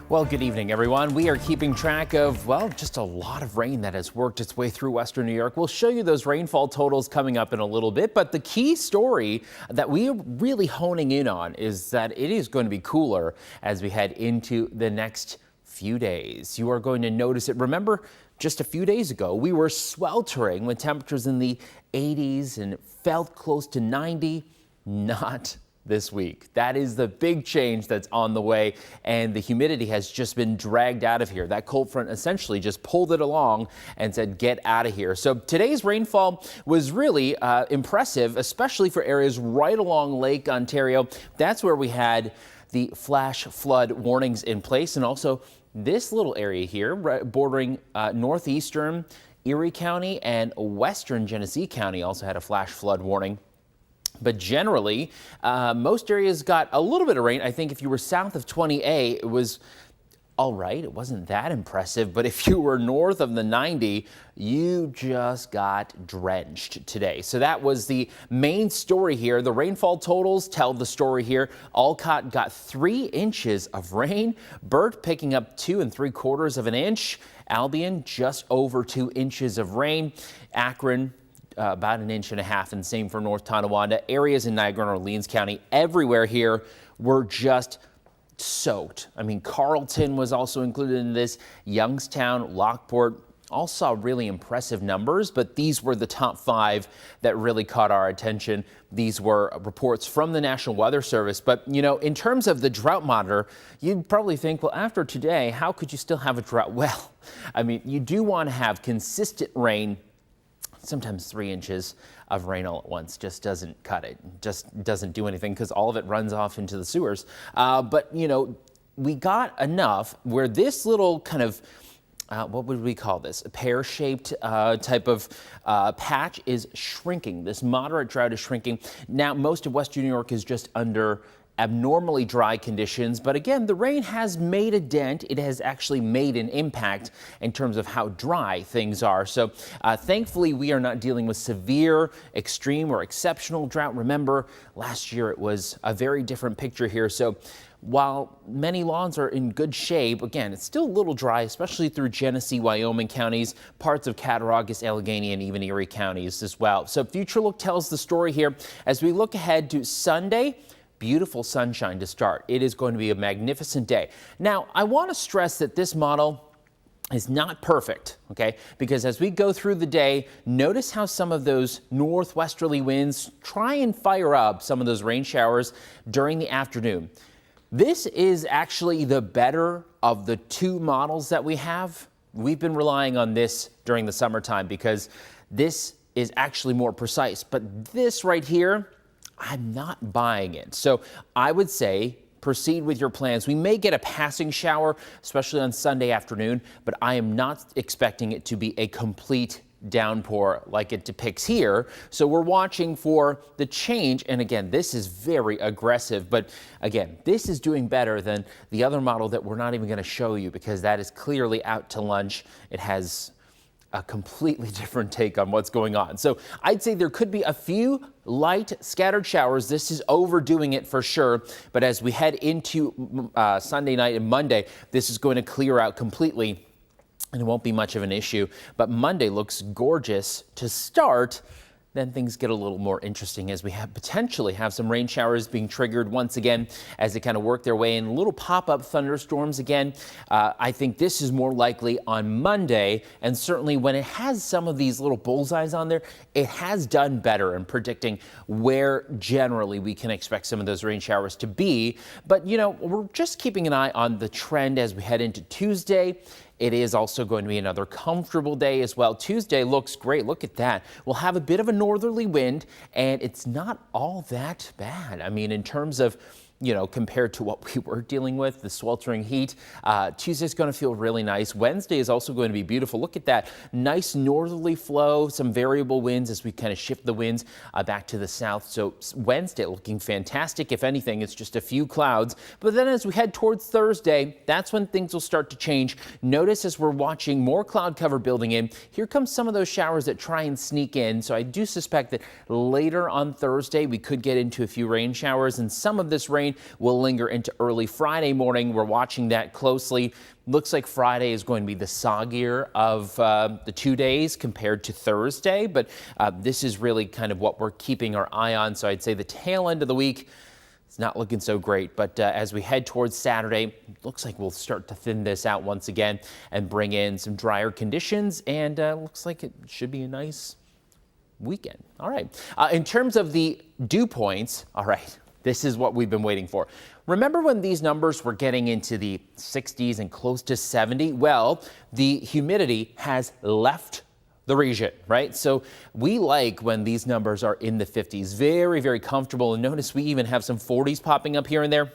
Well, good evening, everyone. We are keeping track of, well, just a lot of rain that has worked its way through western New York. We'll show you those rainfall totals coming up in a little bit. But the key story that we are really honing in on is that it is going to be cooler as we head into the next few days. You are going to notice it. Remember, just a few days ago, we were sweltering with temperatures in the 80s and it felt close to 90. Not this week. That is the big change that's on the way, and the humidity has just been dragged out of here. That cold front essentially just pulled it along and said, get out of here. So today's rainfall was really impressive, especially for areas right along Lake Ontario. That's where we had the flash flood warnings in place, and also this little area here bordering northeastern Erie County and western Genesee County also had a flash flood warning. But generally, most areas got a little bit of rain. I think if you were south of 20A, it was all right. It wasn't that impressive. But if you were north of the 90, you just got drenched today. So that was the main story here. The rainfall totals tell the story here. Olcott got 3 inches of rain. Burt picking up 2 3/4 of an inch. Albion just over 2 inches of rain. Akron about 1.5 inches, and same for North Tonawanda. Areas in Niagara and Orleans County, everywhere here were just soaked. I mean, Carlton was also included in this. Youngstown, Lockport, all saw really impressive numbers, but these were the top 5 that really caught our attention. These were reports from the National Weather Service. But, you know, in terms of the drought monitor, you'd probably think, well, after today, how could you still have a drought? Well, I mean, you do want to have consistent rain. Sometimes 3 inches of rain all at once just doesn't cut it, just doesn't do anything because all of it runs off into the sewers. But, you know, we got enough where this little kind of, what would we call this? A pear-shaped type of patch is shrinking. This moderate drought is shrinking. Now, most of western New York is just under abnormally dry conditions, but again, the rain has made a dent. It has actually made an impact in terms of how dry things are. So thankfully, we are not dealing with severe, extreme, or exceptional drought. Remember, last year it was a very different picture here. So while many lawns are in good shape, again, it's still a little dry, especially through Genesee, Wyoming counties, parts of Cattaraugus, Allegheny, and even Erie counties as well. So Future Look tells the story here as we look ahead to Sunday. Beautiful sunshine to start. It is going to be a magnificent day. Now, I want to stress that this model is not perfect, okay? Because as we go through the day, notice how some of those northwesterly winds try and fire up some of those rain showers during the afternoon. This is actually the better of the 2 models that we have. We've been relying on this during the summertime because this is actually more precise. But this right here, I'm not buying it. So I would say proceed with your plans. We may get a passing shower, especially on Sunday afternoon, but I am not expecting it to be a complete downpour like it depicts here. So we're watching for the change. And again, this is very aggressive, but again, this is doing better than the other model that we're not even going to show you because that is clearly out to lunch. It has a completely different take on what's going on. So I'd say there could be a few light scattered showers. This is overdoing it for sure. But as we head into Sunday night and Monday, this is going to clear out completely and it won't be much of an issue. But Monday looks gorgeous to start. Then things get a little more interesting as we potentially have some rain showers being triggered once again as they kind of work their way in. Little pop-up thunderstorms again. I think this is more likely on Monday, and certainly when it has some of these little bullseyes on there, it has done better in predicting where generally we can expect some of those rain showers to be. But, you know, we're just keeping an eye on the trend as we head into Tuesday. It is also going to be another comfortable day as well. Tuesday looks great. Look at that. We'll have a bit of a northerly wind, and it's not all that bad. I mean, in terms of, you know, compared to what we were dealing with, the sweltering heat, Tuesday's going to feel really nice. Wednesday is also going to be beautiful. Look at that nice northerly flow, some variable winds as we kind of shift the winds back to the south. So Wednesday looking fantastic. If anything, it's just a few clouds. But then as we head towards Thursday, that's when things will start to change. Notice as we're watching more cloud cover building in, here comes some of those showers that try and sneak in. So I do suspect that later on Thursday, we could get into a few rain showers, and some of this rain rain will linger into early Friday morning. We're watching that closely. Looks like Friday is going to be the soggier of the 2 days compared to Thursday, but this is really kind of what we're keeping our eye on. So I'd say the tail end of the week, it's not looking so great, but as we head towards Saturday, looks like we'll start to thin this out once again and bring in some drier conditions, and looks like it should be a nice weekend. All right. In terms of the dew points, all right, this is what we've been waiting for. Remember when these numbers were getting into the 60s and close to 70? Well, the humidity has left the region, right? So we like when these numbers are in the 50s, very, very comfortable. And notice we even have some 40s popping up here and there.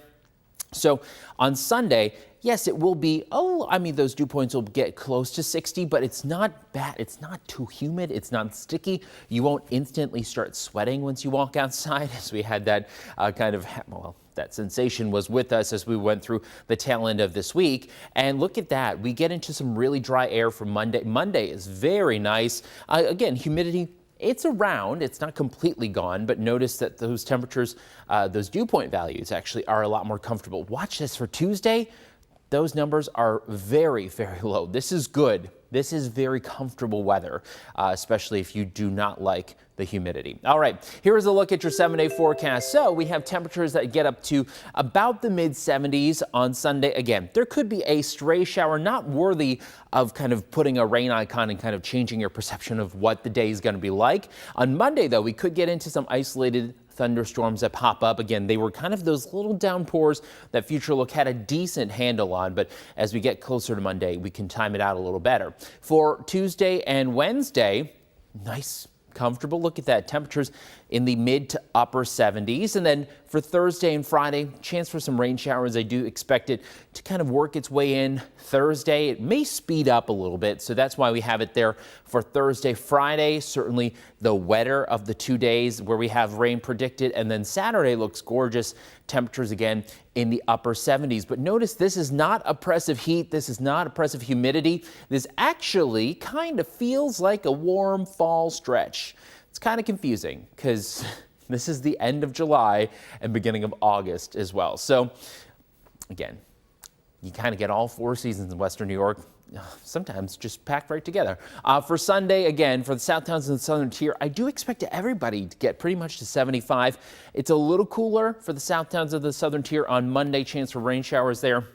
So on Sunday, yes, it will be, those dew points will get close to 60, but it's not bad. It's not too humid. It's not sticky. You won't instantly start sweating once you walk outside, as we had that that sensation was with us as we went through the tail end of this week. And look at that. We get into some really dry air for Monday. Monday is very nice. Again, humidity, it's around, it's not completely gone, but notice that those temperatures, those dew point values actually are a lot more comfortable. Watch this for Tuesday. Those numbers are very, very low. This is good. This is very comfortable weather, especially if you do not like the humidity. All right, here's a look at your 7-day forecast. So we have temperatures that get up to about the mid 70s on Sunday. Again, there could be a stray shower, not worthy of kind of putting a rain icon and kind of changing your perception of what the day is going to be like. On Monday, though, we could get into some isolated thunderstorms that pop up. Again, they were kind of those little downpours that Future Look had a decent handle on, but as we get closer to Monday, we can time it out a little better. For Tuesday and Wednesday, nice, comfortable. Look at that. Temperatures in the mid to upper 70s. And then for Thursday and Friday, chance for some rain showers. I do expect it to kind of work its way in Thursday. It may speed up a little bit, so that's why we have it there for Thursday, Friday. Certainly the wetter of the 2 days where we have rain predicted. And then Saturday looks gorgeous. Temperatures again in the upper 70s. But notice this is not oppressive heat. This is not oppressive humidity. This actually kind of feels like a warm fall stretch. It's kind of confusing because this is the end of July and beginning of August as well. So again, you kind of get all 4 seasons in Western New York, sometimes just packed right together. For Sunday, again, for the south towns and the southern tier, I do expect everybody to get pretty much to 75. It's a little cooler for the south towns of the southern tier on Monday, chance for rain showers there.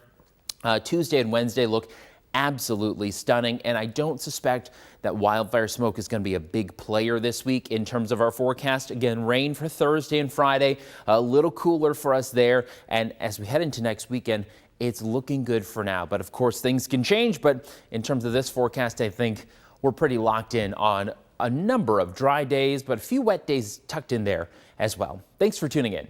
Tuesday and Wednesday look absolutely stunning, and I don't suspect that wildfire smoke is going to be a big player this week in terms of our forecast. Again, rain for Thursday and Friday, a little cooler for us there, and as we head into next weekend, it's looking good for now. But of course, things can change, but in terms of this forecast, I think we're pretty locked in on a number of dry days, but a few wet days tucked in there as well. Thanks for tuning in.